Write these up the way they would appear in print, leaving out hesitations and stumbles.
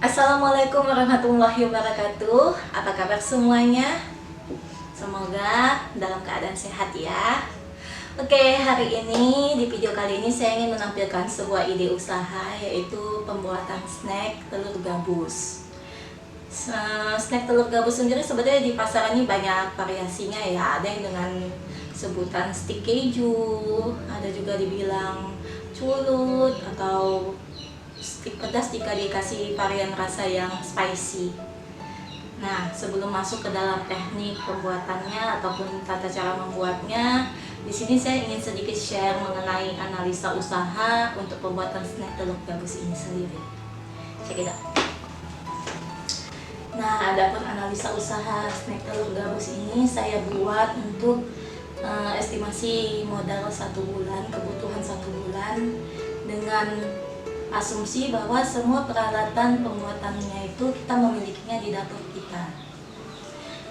Assalamualaikum warahmatullahi wabarakatuh. Apa kabar semuanya? Semoga dalam keadaan sehat ya. Oke, hari ini di video kali ini saya ingin menampilkan sebuah ide usaha, yaitu pembuatan snack telur gabus. Snack telur gabus sendiri sebenarnya di pasaran ini banyak variasinya ya. Ada yang dengan sebutan stick keju, ada juga dibilang culut atau stik pedas jika dikasih varian rasa yang spicy. Nah, sebelum masuk ke dalam teknik pembuatannya ataupun tata cara membuatnya, di sini saya ingin sedikit share mengenai analisa usaha untuk pembuatan snack telur gabus ini sendiri. Check it out. Nah, adapun analisa usaha snack telur gabus ini saya buat untuk estimasi modal 1 bulan, kebutuhan 1 bulan, dengan asumsi bahwa semua peralatan pembuatannya itu kita memilikinya di dapur kita.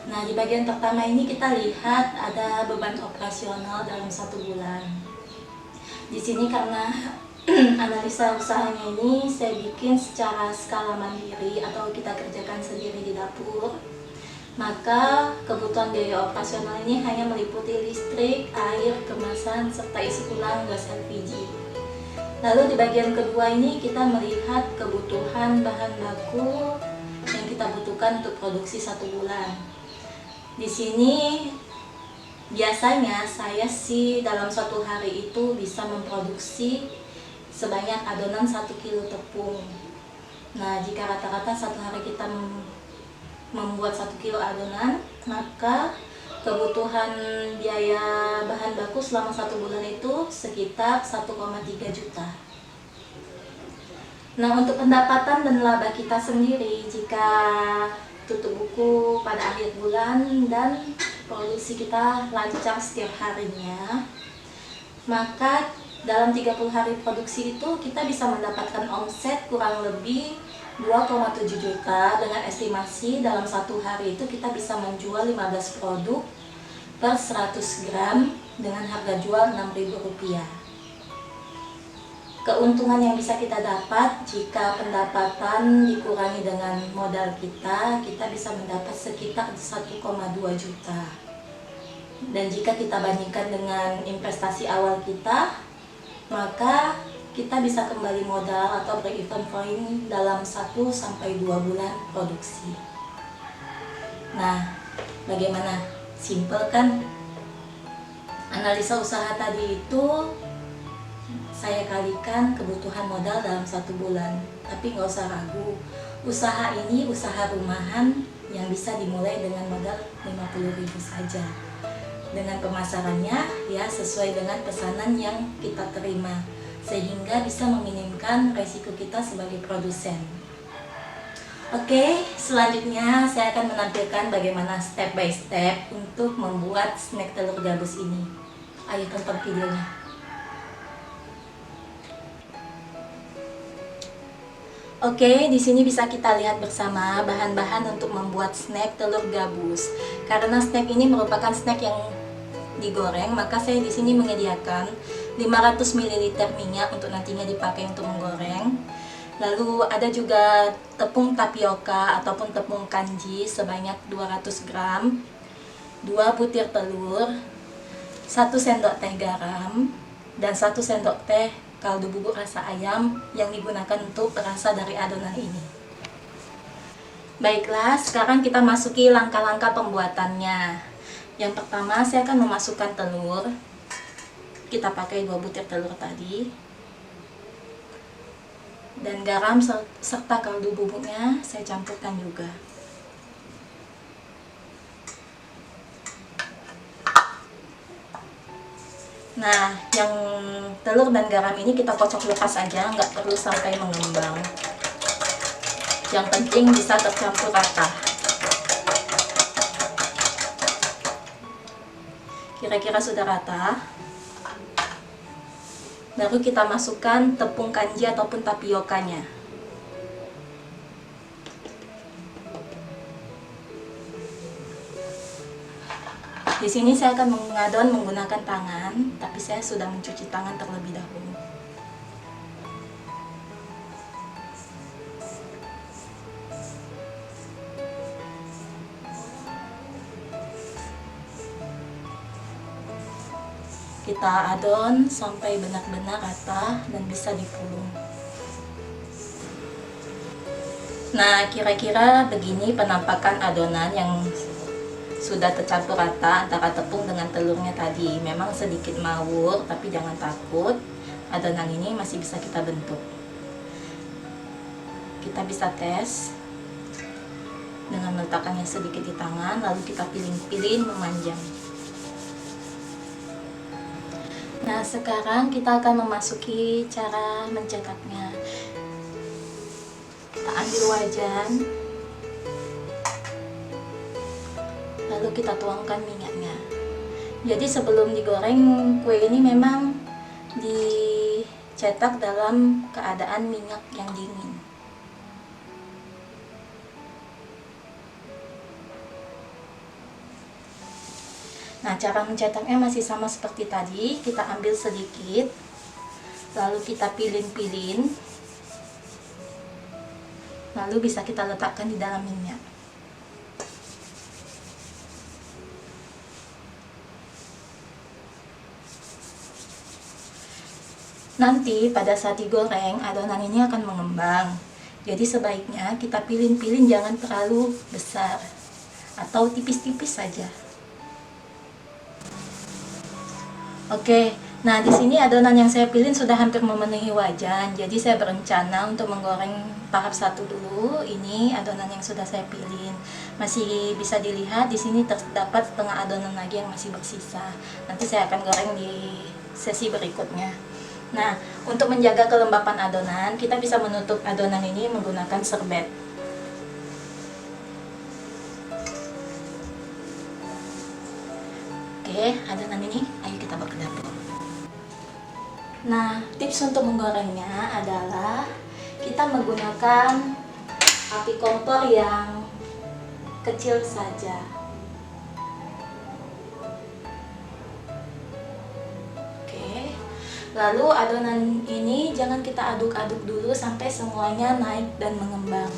Nah, di bagian pertama ini kita lihat ada beban operasional dalam 1 bulan. Di sini karena analisa usahanya ini saya bikin secara skala mandiri atau kita kerjakan sendiri di dapur, maka kebutuhan biaya operasional ini hanya meliputi listrik, air, kemasan, serta isi ulang gas LPG. Lalu di bagian kedua ini kita melihat kebutuhan bahan baku yang kita butuhkan untuk produksi 1 bulan. Di sini biasanya saya sih dalam 1 hari itu bisa memproduksi sebanyak adonan 1 kilo tepung. Nah, jika rata-rata 1 hari kita membuat 1 kilo adonan, maka kebutuhan biaya bahan baku selama 1 bulan itu sekitar 1,3 juta. Nah, untuk pendapatan dan laba kita sendiri jika tutup buku pada akhir bulan dan produksi kita lancar setiap harinya, maka dalam 30 hari produksi itu kita bisa mendapatkan omset kurang lebih 2,7 juta dengan estimasi dalam 1 hari itu kita bisa menjual 15 produk per 100 gram dengan harga jual Rp6.000. Keuntungan yang bisa kita dapat jika pendapatan dikurangi dengan modal kita bisa mendapat sekitar 1,2 juta. Dan jika kita bandingkan dengan investasi awal kita, maka kita bisa kembali modal atau break-even point dalam 1-2 bulan produksi. Nah, bagaimana? Simple kan? Analisa usaha tadi itu saya kalikan kebutuhan modal dalam 1 bulan. Tapi nggak usah ragu, usaha ini usaha rumahan yang bisa dimulai dengan modal 50.000 saja. Dengan pemasarannya ya sesuai dengan pesanan yang kita terima, sehingga bisa meminimkan resiko kita sebagai produsen. Oke, selanjutnya saya akan menampilkan bagaimana step by step untuk membuat snack telur gabus ini. Ayo tonton videonya. Oke, di sini bisa kita lihat bersama bahan-bahan untuk membuat snack telur gabus. Karena snack ini merupakan snack yang digoreng, maka saya di sini menyediakan 500 ml minyak untuk nantinya dipakai untuk menggoreng. Lalu ada juga tepung tapioka ataupun tepung kanji sebanyak 200 gram, 2 butir telur, 1 sendok teh garam, dan 1 sendok teh kaldu bubuk rasa ayam yang digunakan untuk rasa dari adonan ini. Baiklah, sekarang kita masuki langkah-langkah pembuatannya. Yang pertama, saya akan memasukkan telur. Kita pakai 2 butir telur tadi. Dan garam serta kaldu bubuknya saya campurkan juga. Nah, yang telur dan garam ini kita kocok lepas aja, nggak perlu sampai mengembang. Yang penting bisa tercampur rata. Kira-kira sudah rata. Baru kita masukkan tepung kanji ataupun tapiokanya. Di sini saya akan mengadon menggunakan tangan, tapi saya sudah mencuci tangan terlebih dahulu. kita adon sampai benar-benar rata dan bisa dipulung. Nah, kira-kira begini penampakan adonan yang sudah tercampur rata antara tepung dengan telurnya tadi. Memang sedikit mawur, tapi jangan takut, adonan ini masih bisa kita bentuk. Kita bisa tes dengan meletakkannya sedikit di tangan, lalu kita pilih-pilih memanjang. Nah, sekarang kita akan memasuki cara mencetaknya. Kita ambil wajan, lalu kita tuangkan minyaknya. Jadi sebelum digoreng, kue ini memang dicetak dalam keadaan minyak yang dingin. Nah, cara mencetaknya masih sama seperti tadi. Kita ambil sedikit, lalu kita pilin-pilin, lalu bisa kita letakkan di dalam minyak. Nanti pada saat digoreng, adonan ini akan mengembang. Jadi sebaiknya kita pilin-pilin, jangan terlalu besar atau tipis-tipis saja. Oke, nah di sini adonan yang saya pilih sudah hampir memenuhi wajan. Jadi saya berencana untuk menggoreng tahap 1 dulu. Ini adonan yang sudah saya pilih. Masih bisa dilihat di sini terdapat setengah adonan lagi yang masih bersisa. Nanti saya akan goreng di sesi berikutnya. Nah, untuk menjaga kelembapan adonan, kita bisa menutup adonan ini menggunakan serbet. Oke, adonan ini ayo kita bawa ke dapur. Nah, tips untuk menggorengnya adalah kita menggunakan api kompor yang kecil saja. Oke, lalu adonan ini jangan kita aduk-aduk dulu sampai semuanya naik dan mengembang.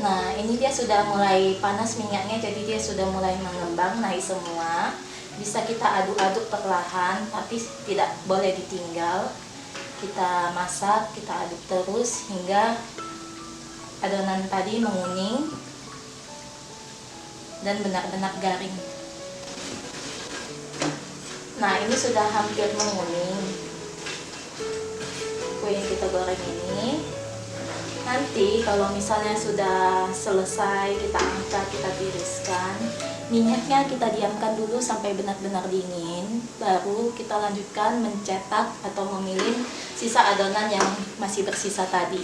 Nah, ini dia sudah mulai panas minyaknya, jadi dia sudah mulai mengembang, naik semua. Bisa kita aduk-aduk perlahan, tapi tidak boleh ditinggal. Kita masak, kita aduk terus hingga adonan tadi menguning dan benar-benar garing. Nah, ini sudah hampir menguning kue yang kita goreng ini. Nanti kalau misalnya sudah selesai, kita angkat, kita tiriskan. Minyaknya kita diamkan dulu sampai benar-benar dingin. Baru kita lanjutkan mencetak atau memilih sisa adonan yang masih bersisa tadi.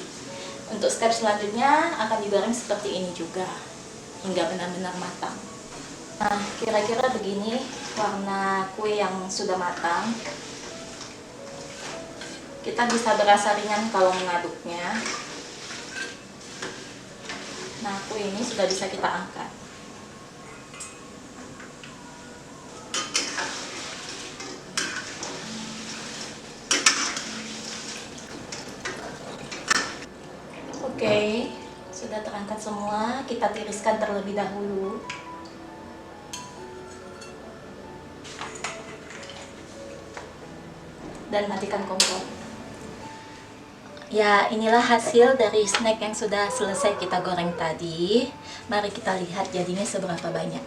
Untuk step selanjutnya akan digoreng seperti ini juga, hingga benar-benar matang. Nah, kira-kira begini warna kue yang sudah matang. Kita bisa berasa ringan kalau mengaduknya. Nah, kue ini sudah bisa kita angkat. Oke, sudah terangkat semua. Kita tiriskan terlebih dahulu. Dan matikan kompor. Ya, inilah hasil dari snack yang sudah selesai kita goreng tadi. Mari kita lihat jadinya seberapa banyak.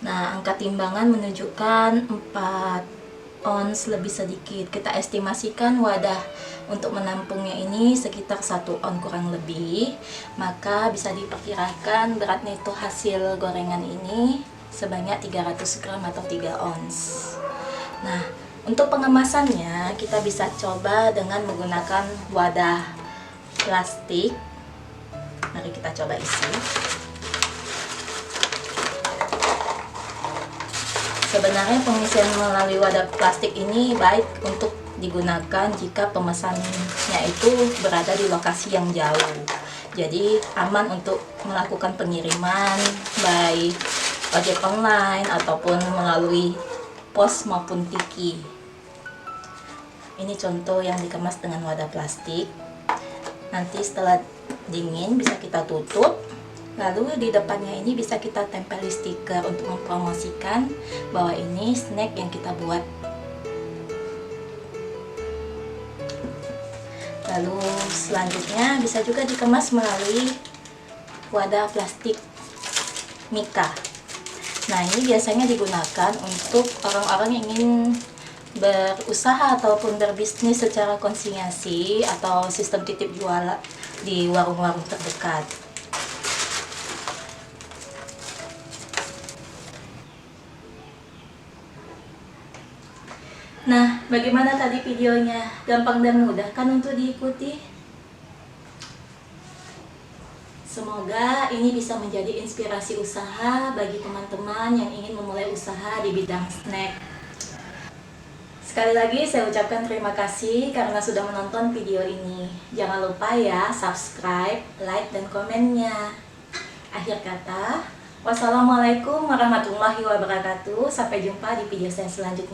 Nah, angka timbangan menunjukkan 4 ons lebih sedikit. Kita estimasikan wadah untuk menampungnya ini sekitar 1 ons kurang lebih. Maka bisa diperkirakan beratnya itu hasil gorengan ini sebanyak 300 gram atau 3 ons. Nah, untuk pengemasannya kita bisa coba dengan menggunakan wadah plastik. Mari kita coba isi. Sebenarnya pengisian melalui wadah plastik ini baik untuk digunakan jika pemesannya itu berada di lokasi yang jauh. Jadi aman untuk melakukan pengiriman baik ojek online ataupun melalui pos maupun tiki. Ini contoh yang dikemas dengan wadah plastik. Nanti setelah dingin bisa kita tutup, Lalu di depannya ini bisa kita tempel stiker untuk mempromosikan bahwa ini snack yang kita buat. Lalu selanjutnya bisa juga dikemas melalui wadah plastik Mika. Nah, ini biasanya digunakan untuk orang-orang yang ingin berusaha ataupun berbisnis secara konsinyasi atau sistem titip jual di warung-warung terdekat. Nah, bagaimana tadi videonya? Gampang dan mudah kan untuk diikuti? Semoga ini bisa menjadi inspirasi usaha bagi teman-teman yang ingin memulai usaha di bidang snack. Sekali lagi saya ucapkan terima kasih karena sudah menonton video ini. Jangan lupa ya subscribe, like, dan komennya. Akhir kata, wassalamualaikum warahmatullahi wabarakatuh. Sampai jumpa di video saya selanjutnya.